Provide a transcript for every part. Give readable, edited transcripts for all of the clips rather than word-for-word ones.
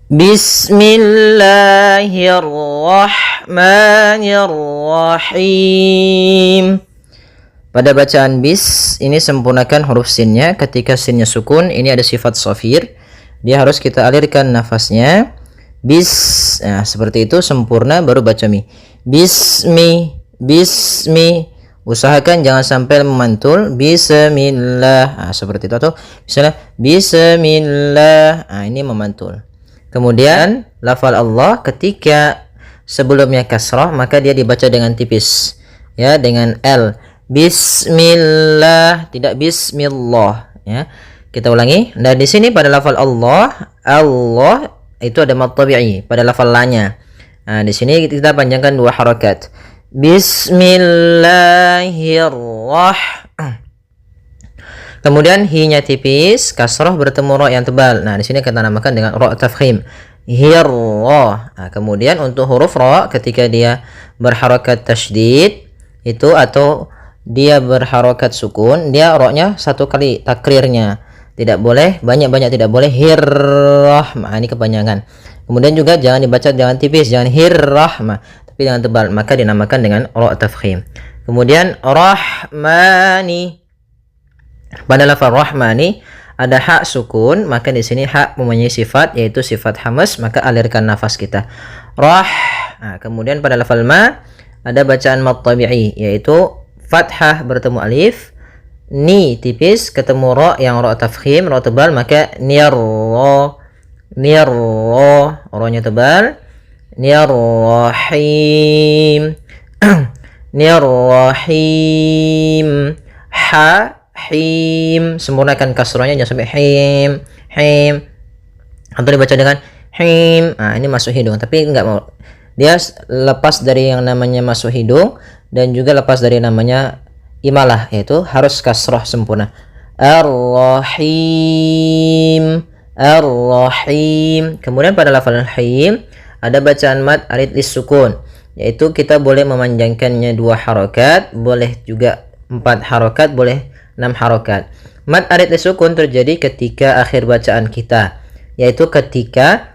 Bismillahirrahmanirrahim. Pada bacaan bis ini sempurnakan huruf sinnya. Ketika sinnya sukun, ini ada sifat shafir, dia harus kita alirkan nafasnya. Bis, nah seperti itu sempurna, baru baca mi. Bismi, bismi. Usahakan jangan sampai memantul. Bismillah, nah, seperti itu. Atau misalnya bismillah, nah, ini memantul. Kemudian lafal Allah ketika sebelumnya kasrah, maka dia dibaca dengan tipis, ya, dengan L. Bismillah, tidak bismillah, ya. Kita ulangi. Nah, di sini pada lafal Allah, Allah itu ada mad tabi'i pada lafal la-nya. Nah, di sini kita panjangkan 2 harakat. Bismillahirrahmanirrahim. Kemudian hi-nya tipis, kasrah bertemu ra yang tebal. Nah, di sini kita namakan dengan ra tafkhim. Hirra. Nah, kemudian untuk huruf ra ketika dia berharakat tasydid itu atau dia berharakat sukun, dia ra-nya 1 kali takrirnya. Tidak boleh banyak-banyak, tidak boleh hirrah. Nah, ini kepanjangan. Kemudian juga jangan dibaca jangan tipis, jangan hirrahmah, tapi dengan tebal, maka dinamakan dengan ra tafkhim. Kemudian rahmani. Pada lafaz rahmani ada hak sukun, maka di sini hak mempunyai sifat yaitu sifat hamas, maka alirkan nafas kita. Rah. Nah, kemudian pada lafaz ma ada bacaan mad tabi'i yaitu fathah bertemu alif, ni tipis ketemu ra yang ra tafkhim, ra tebal, maka nirra. Nirra, ra-nya tebal. Nirrahim. Nirrahim. Ha him, sempurnakan kasrahnya jangan sampai him, him, atau dibaca dengan him. Nah, ini masuk hidung, tapi enggak mau, dia lepas dari yang namanya masuk hidung dan juga lepas dari namanya imalah, yaitu harus kasrah sempurna. Ar-Rahim, Ar-Rahim. Kemudian pada lafal him ada bacaan mad arid lis sukun, yaitu kita boleh memanjangkannya 2 harakat, boleh juga 4 harakat, boleh 6 harokat. Mad arid lis sukun terjadi ketika akhir bacaan kita, yaitu ketika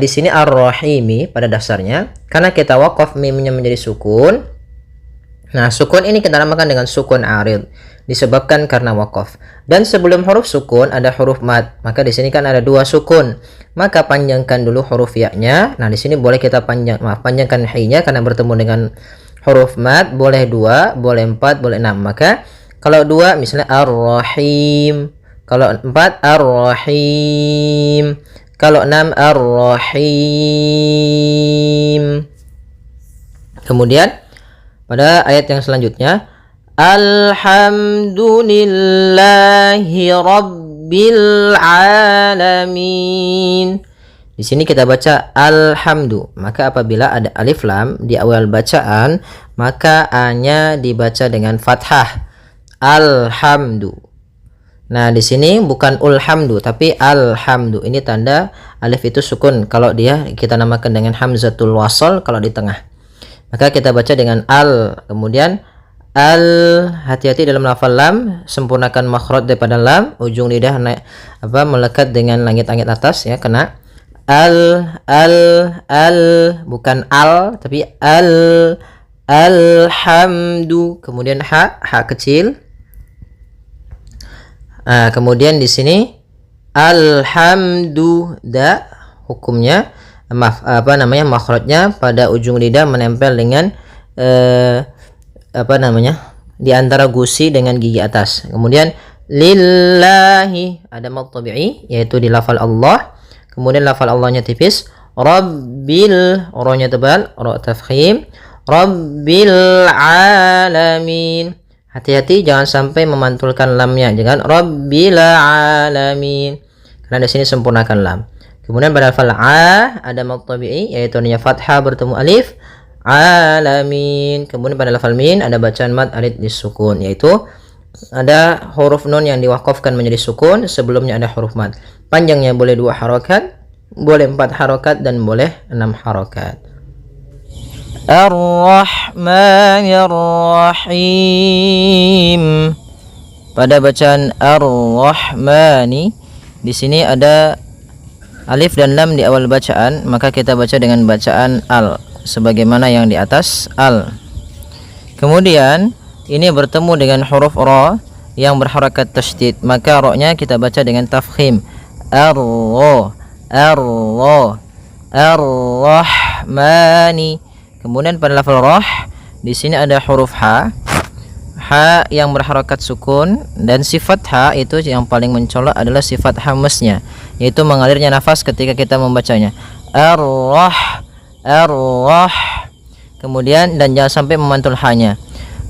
di sini ar-rahimi pada dasarnya, karena kita waqaf mimnya menjadi sukun. Nah, sukun ini kita namakan dengan sukun arid disebabkan karena waqaf. Dan sebelum huruf sukun ada huruf mad, maka di sini kan ada 2 sukun, maka panjangkan dulu huruf ya-nya. Nah, di sini boleh kita panjangkan hi-nya karena bertemu dengan huruf mad, boleh 2, boleh 4, boleh 6. Maka kalau 2 misalnya ar-rahim, kalau 4 ar-rahim, kalau 6 ar-rahim. Kemudian pada ayat yang selanjutnya, alhamdulillahi rabbil alamin. Di sini kita baca alhamdu, maka apabila ada alif lam di awal bacaan, maka a-nya dibaca dengan fathah. Alhamdu. Nah, di sini bukan ulhamdu tapi alhamdu. Ini tanda alif itu sukun kalau dia kita namakan dengan hamzatul wasl kalau di tengah. Maka kita baca dengan al, kemudian al, hati-hati dalam lafal lam, sempurnakan makhraj daripada lam, ujung lidah naik melekat dengan langit-langit atas, ya, kena al, bukan al tapi al, alhamdu. Kemudian ha kecil. Kemudian di sini alhamdu, da hukumnya makhrajnya pada ujung lidah menempel dengan di antara gusi dengan gigi atas. Kemudian lillahi ada mad tabi'i yaitu di lafal Allah. Kemudian lafal Allahnya tipis. Rabbil, ra-nya tebal, ra tafkhim. Rabbil alamin. Hati-hati jangan sampai memantulkan lamnya, jangan Rabbil alamin, karena di sini sempurnakan lam. Kemudian pada lafal a ada mad tabi'i yaitu nya fathah bertemu alif, alamin. Kemudian pada lafal min ada bacaan mad arid lis sukun, yaitu ada huruf nun yang diwakafkan menjadi sukun, sebelumnya ada huruf mad. Panjangnya boleh 2 harokat, boleh 4 harokat, dan boleh 6 harokat. Ar-Rahmanir-Rahim. Pada bacaan Ar-Rahmani di sini ada alif dan lam di awal bacaan, maka kita baca dengan bacaan al sebagaimana yang di atas, al. Kemudian ini bertemu dengan huruf ra yang berharakat tasydid, maka ra-nya kita baca dengan tafkhim, ar-ra, ar-ra, ar-rahmani. Kemudian pada lafal rah di sini ada huruf ha, ha yang berharakat sukun, dan sifat ha itu yang paling mencolok adalah sifat hamsnya, yaitu mengalirnya nafas ketika kita membacanya, ar-rah, ar-rah. Kemudian dan jangan sampai memantul hanya.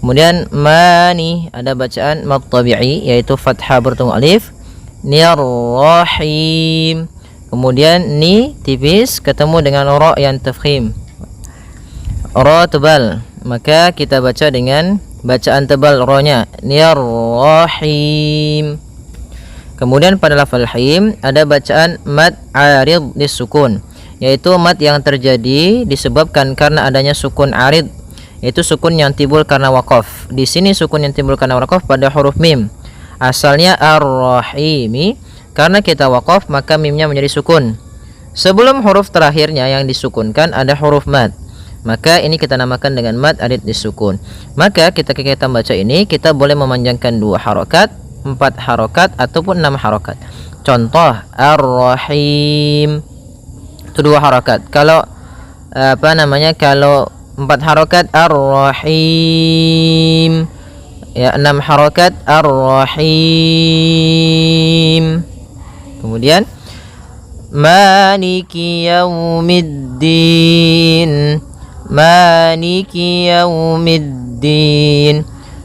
Kemudian mani ada bacaan mad tabi'i, yaitu fathah bertemu alif, nir-rahim. Kemudian ni tipis ketemu dengan ra yang tafkhim, ra tebal, maka kita baca dengan bacaan tebal ra-nya, nir-rahim. Kemudian pada lafal him ada bacaan mad arid disukun, yaitu mad yang terjadi disebabkan karena adanya sukun arid, yaitu sukun yang timbul karena waqaf. Di sini sukun yang timbul karena waqaf pada huruf mim. Asalnya ar-rahimi, karena kita waqaf maka mimnya menjadi sukun. Sebelum huruf terakhirnya yang disukunkan ada huruf mad, maka ini kita namakan dengan mad arid disukun. Maka ketika kita baca ini kita boleh memanjangkan 2 harokat, 4 harokat ataupun 6 harokat. Contoh ar-rahim itu 2 harokat. Kalau kalau 4 harokat ar-rahim, ya 6 harokat ar-rahim. Kemudian maliki yaumiddin, maliki yaumiddin.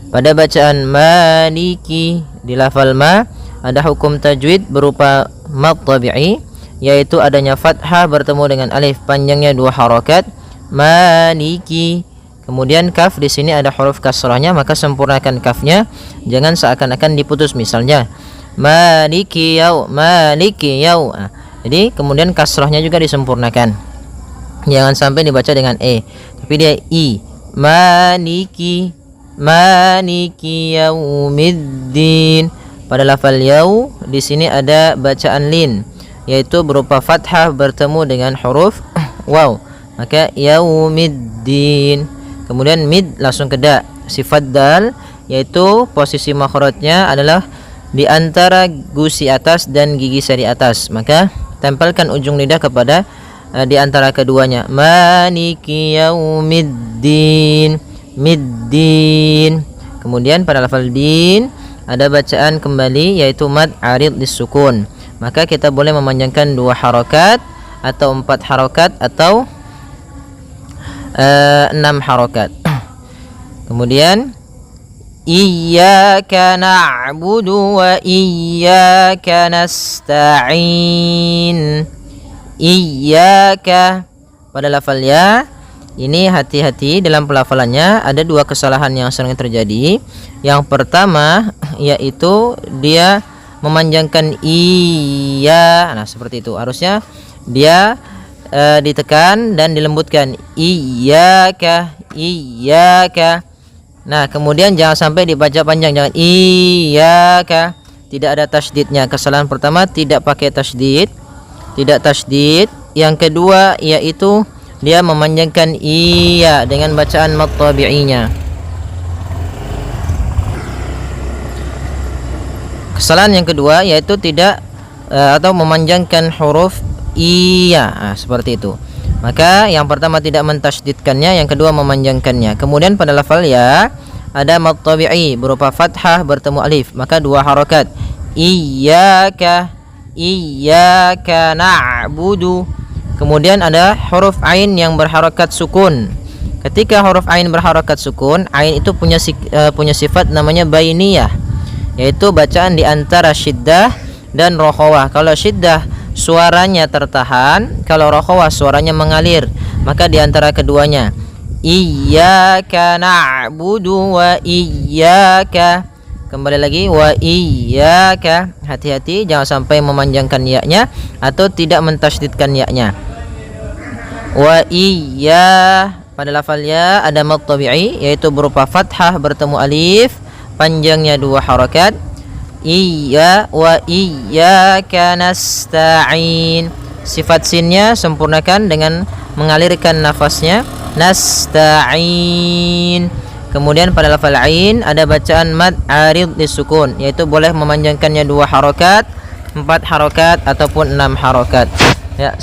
Pada bacaan maliki di lafal ma ada hukum tajwid berupa mad tabi'i, yaitu adanya fathah bertemu dengan alif, panjangnya 2 harokat, maliki. Kemudian kaf di sini ada huruf kasrahnya, maka sempurnakan kafnya, jangan seakan-akan diputus. Misalnya maliki yau, maliki yau. Jadi kemudian kasrahnya juga disempurnakan, jangan sampai dibaca dengan e, tapi dia i. Maliki, maliki yaumiddin. Pada lafal yau di sini ada bacaan lin, yaitu berupa fathah bertemu dengan huruf waw, maka yaumiddin. Kemudian mid langsung ke da, sifat dal, yaitu posisi makhrajnya adalah di antara gusi atas dan gigi seri atas, maka tempelkan ujung lidah kepada di antara keduanya. Maliki yaumiddin, middin. Kemudian pada lafal din ada bacaan kembali, yaitu mad arid disukun, maka kita boleh memanjangkan 2 harokat atau 4 harokat atau 6 harokat. Kemudian iyyaka na'budu wa iyyaka nasta'in. Iyyaka pada lafal ya, ini hati-hati dalam pelafalannya, ada 2 kesalahan yang sering terjadi. Yang pertama yaitu dia memanjangkan iya. Nah, seperti itu. Harusnya dia ditekan dan dilembutkan, iyyaka, iyyaka. Nah, kemudian jangan sampai dibaca panjang, jangan iyyaka, tidak ada tasydidnya. Kesalahan pertama tidak pakai tasydid, tidak tasydid. Yang kedua yaitu dia memanjangkan iya dengan bacaan mad tabi'inya. Kesalahan yang kedua yaitu tidak atau memanjangkan huruf iya. Nah, seperti itu. Maka yang pertama tidak mentasydidkannya, yang kedua memanjangkannya. Kemudian pada lafal ya ada mad tabi'i berupa fathah bertemu alif, maka 2 harokat. Iyyaka, iyyaka na'budu. Kemudian ada huruf ain yang berharakat sukun. Ketika huruf ain berharakat sukun, ain itu punya sifat namanya bainiyah, yaitu bacaan di antara syiddah dan rokhawah. Kalau syiddah suaranya tertahan, kalau rokhawah suaranya mengalir, maka di antara keduanya. Iyyaka na'budu wa iyyaka. Kembali lagi wa iyyaka. Hati-hati jangan sampai memanjangkan ya-nya atau tidak mentasydidkan ya-nya. Wa iya pada lafal ya ada mad tabi'i, yaitu berupa fathah bertemu alif, panjangnya 2 harakat. Iya wa iyyaka nasta'in. sifat sinnya sempurnakan dengan mengalirkan nafasnya. Nasta'in. Kemudian pada lafal ain ada bacaan mad arid disukun, yaitu boleh memanjangkannya 2 harokat, 4 harokat ataupun 6 harokat. Ya,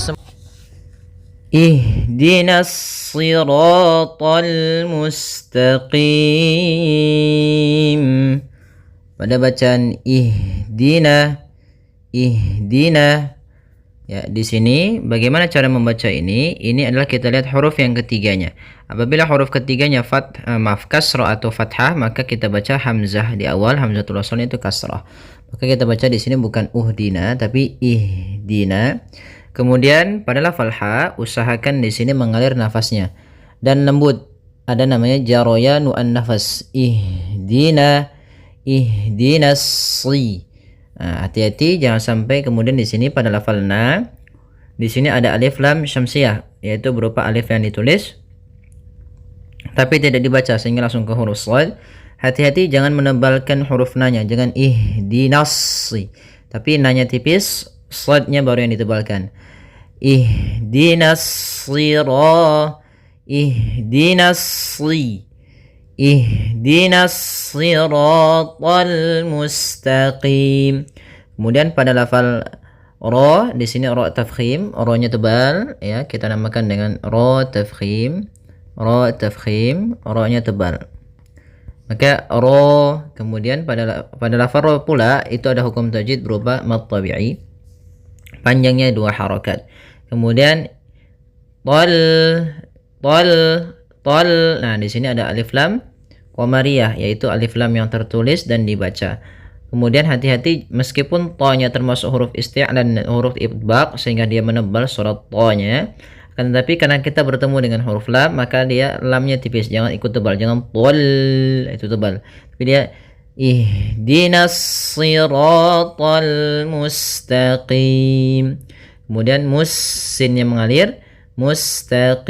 ihdinas siratal mustaqim. Pada bacaan ihdina, ya, di sini bagaimana cara membaca ini? Ini adalah kita lihat huruf yang ketiganya. Apabila huruf ketiganya kasrah atau fathah, maka kita baca hamzah di awal, hamzatul wasl itu kasrah. Maka kita baca di sini bukan uhdina tapi ihdina. Kemudian pada lafal ha, usahakan di sini mengalir nafasnya dan lembut. Ada namanya jaroyanu an-nafas. Ihdinas si. Nah, hati-hati jangan sampai kemudian di sini pada lafal na, di sini ada alif lam syamsiyah, yaitu berupa alif yang ditulis tapi tidak dibaca sehingga langsung ke huruf shad. Hati-hati jangan menebalkan huruf na-nya, jangan ihdinas si, tapi na-nya tipis, shad-nya baru yang ditebalkan. Ihdinas siratal mustaqim. Kemudian pada lafal ra, di sini ra tafkhim, ra-nya tebal, ya, kita namakan dengan ra tafkhim, ra-nya tebal. Maka ra, kemudian pada lafal ra pula itu ada hukum tajwid berupa mad tabi'i, panjangnya 2 harokat. Kemudian tol. Nah, di sini ada alif lam qamariyah, yaitu alif lam yang tertulis dan dibaca. Kemudian hati-hati meskipun to-nya termasuk huruf isti' dan huruf ibtbaq sehingga dia menebal surat to-nya, akan tetapi karena kita bertemu dengan huruf lam maka dia lamnya tipis, jangan ikut tebal, jangan tol itu tebal. Tapi dia ihdinas siratal mustaqim. Kemudian sinnya mengalir, mustaqim.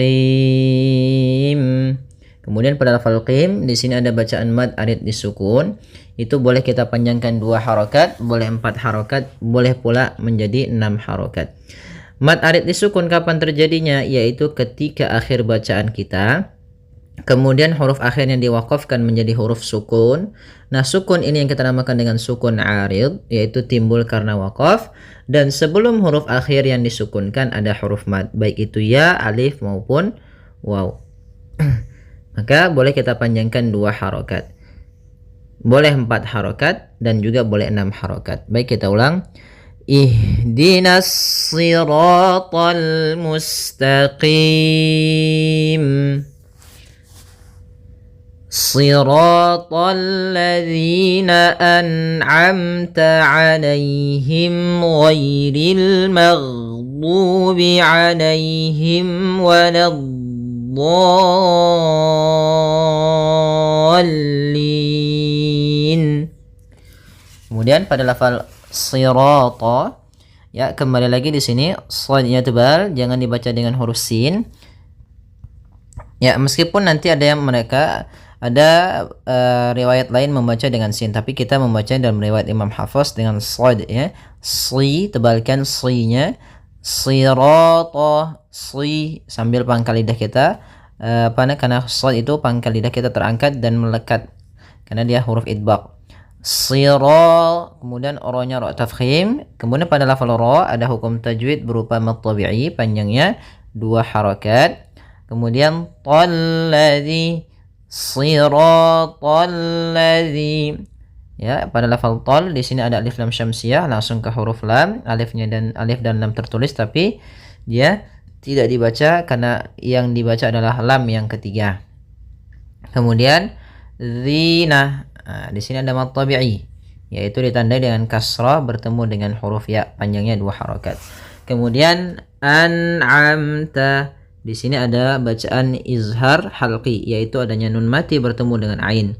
Kemudian pada lafal qim, di sini ada bacaan mad arid disukun. Itu boleh kita panjangkan 2 harokat, boleh 4 harokat, boleh pula menjadi 6 harokat. Mad arid disukun kapan terjadinya? Yaitu ketika akhir bacaan kita, kemudian huruf akhirnya diwakafkan menjadi huruf sukun. Nah, sukun ini yang kita namakan dengan sukun arid, yaitu timbul karena wakaf. Dan sebelum huruf akhir yang disukunkan ada huruf mad, baik itu ya, alif maupun waw. Maka boleh kita panjangkan 2 harokat, boleh 4 harokat, dan juga boleh 6 harokat. Baik, kita ulang. Ihdinas siratal mustaqim. Siratal ladzina an'amta 'alaihim ghairil maghdubi 'alaihim waladdallin. Kemudian pada lafal sirata, ya, kembali lagi di sini shadnya tebal, jangan dibaca dengan huruf sin. Ya, meskipun nanti ada riwayat lain membaca dengan sin, tapi kita membaca dalam riwayat Imam Hafs dengan shad, ya. Si, tebalkan si-nya. Sirata, si, sambil pangkal lidah kita karena shad itu pangkal lidah kita terangkat dan melekat karena dia huruf idbaq. Sira, kemudian ra-nya ra tafkhim. Kemudian pada lafal ra ada hukum tajwid berupa mad tabi'i, panjangnya 2 harokat. Kemudian talladzi, siratal ladzi. Ya, pada lafal tal di sini ada alif lam syamsiyah, langsung ke huruf lam, alif dan lam tertulis tapi dia tidak dibaca karena yang dibaca adalah lam yang ketiga. Kemudian zina. Nah, di sini ada mad tabi'i, yaitu ditandai dengan kasrah bertemu dengan huruf ya, panjangnya 2 harokat. Kemudian an'amta. Di sini ada bacaan izhar halqi, yaitu adanya nun mati bertemu dengan ain.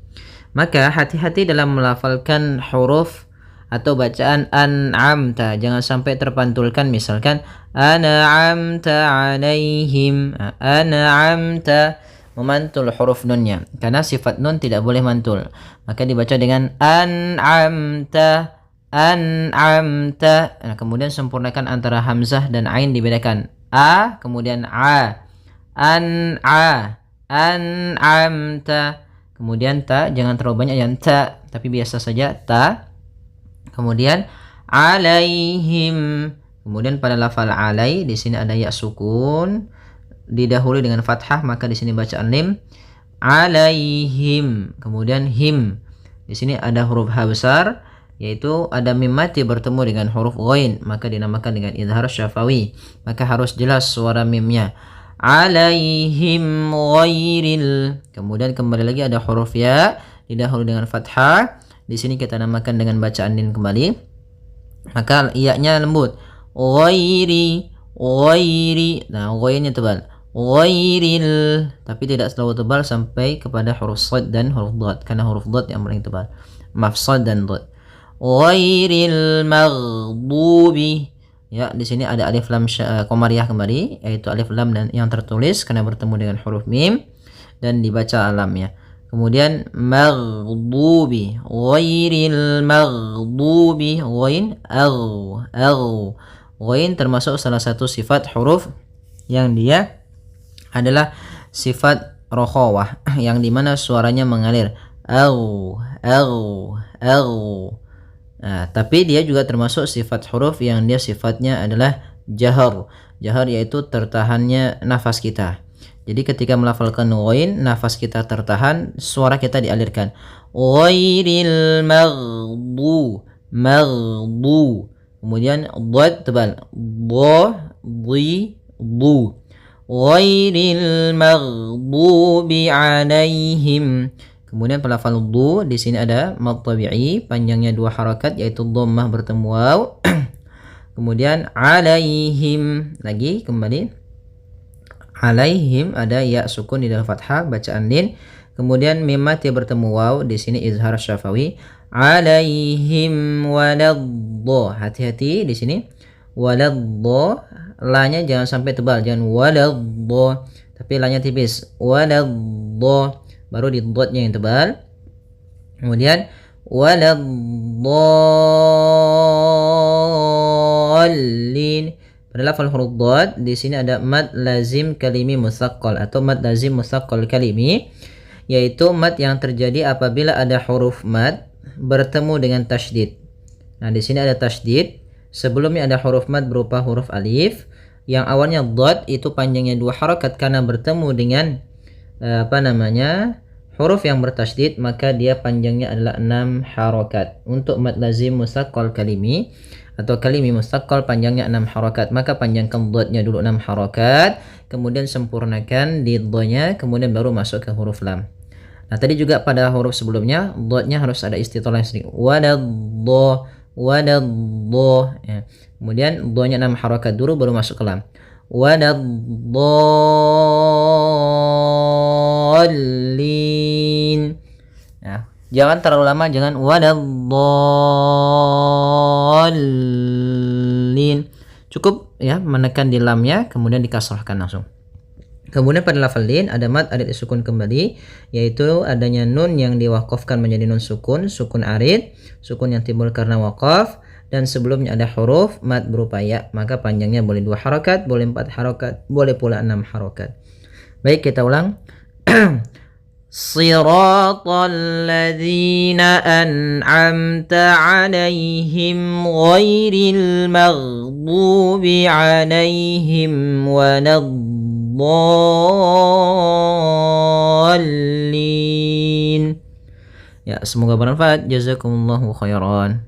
Maka hati-hati dalam melafalkan huruf atau bacaan an'amta, jangan sampai terpantulkan. Misalkan an'amta 'alaihim, an'amta, memantul huruf nunnya karena sifat nun tidak boleh mantul. Maka dibaca dengan an'amta, an'amta. Nah, kemudian sempurnakan antara hamzah dan ain dibedakan. A kemudian a. An'amta. Kemudian ta, jangan terlalu banyak yang ta, tapi biasa saja ta. Kemudian alaihim. Kemudian pada lafal alai di sini ada ya sukun didahului dengan fathah, maka di sini bacaan lim. Alaihim. Kemudian him. Di sini ada huruf ha besar, yaitu ada mim mati bertemu dengan huruf ghain, maka dinamakan dengan izhar syafawi. Maka harus jelas suara mimnya. Alaihim ghairil. Kemudian kembali lagi ada huruf ya didahului dengan fathah. Di sini kita namakan dengan bacaan din kembali. Maka iya-nya lembut. Ghairi. Nah, ghainnya tebal. Ghairil, tapi tidak terlalu tebal sampai kepada huruf shad dan huruf dhad, karena huruf dhad yang paling tebal. Maaf, shad dan dhad. Ghairil maghdubi. Ya, di sini ada alif lam qamariyah kembali, yaitu alif lam dan yang tertulis karena bertemu dengan huruf mim dan dibaca alamnya. Kemudian maghdubi, ghairil maghdubi, ghain ghain termasuk salah satu sifat huruf yang dia adalah sifat rokhawah, yang dimana suaranya mengalir. Nah, tapi dia juga termasuk sifat huruf yang dia sifatnya adalah jahar. Jahar yaitu tertahannya nafas kita. Jadi ketika melafalkan ghain, nafas kita tertahan, suara kita dialirkan. Ghairil maghdu. Kemudian dhad tebal. Du. Ghairil maghdubi alaihim. Kemudian pelafal du di sini ada mad tabi'i, panjangnya 2 harakat yaitu dhammah bertemu waw. Kemudian alaihim lagi kembali. Alaihim ada ya sukun di dalam fathah bacaan din. Kemudian mim mati bertemu waw, di sini izhar syafawi. Alaihim waladdo. Hati-hati di sini. Waladdo, la-nya jangan sampai tebal, jangan waladdo, tapi la-nya tipis. Waladdo. Baru di dotnya yang tebal. Kemudian waladdallin. Pada lafal huruf dot di sini ada mad lazim kalimi musaqqal atau mad lazim musaqqal kalimi, yaitu mad yang terjadi apabila ada huruf mad bertemu dengan tasydid. Nah, di sini ada tasydid. Sebelumnya ada huruf mad berupa huruf alif yang awalnya dot, itu panjangnya 2 harakat karena bertemu dengan huruf yang bertasydid, maka dia panjangnya adalah 6 harakat. Untuk mad lazim musaqqal kalimi atau kalimi musaqqal panjangnya 6 harakat, maka panjangkan dotnya dulu 6 harakat, kemudian sempurnakan di dotnya, kemudian baru masuk ke huruf lam. Nah, tadi juga pada huruf sebelumnya dotnya harus ada istitalah sedikit. Wadaddo ya. Kemudian dotnya 6 harakat dulu baru masuk ke lam. Waladdallin. Nah, jangan terlalu lama, jangan waladdallin. Cukup ya menekan di lamnya, kemudian dikasrahkan langsung. Kemudian pada lafal lin ada mad arid sukun kembali, yaitu adanya nun yang diwakafkan menjadi nun sukun, sukun arid, sukun yang timbul karena wakaf, dan sebelumnya ada huruf mad berupa ya, maka panjangnya boleh 2 harakat, boleh 4 harakat, boleh pula 6 harakat. Baik, kita ulang. Siratal ladzina an'amta 'alaihim ghairil maghdubi 'alaihim waladdallin. Ya, semoga bermanfaat. Jazakumullahu khairan.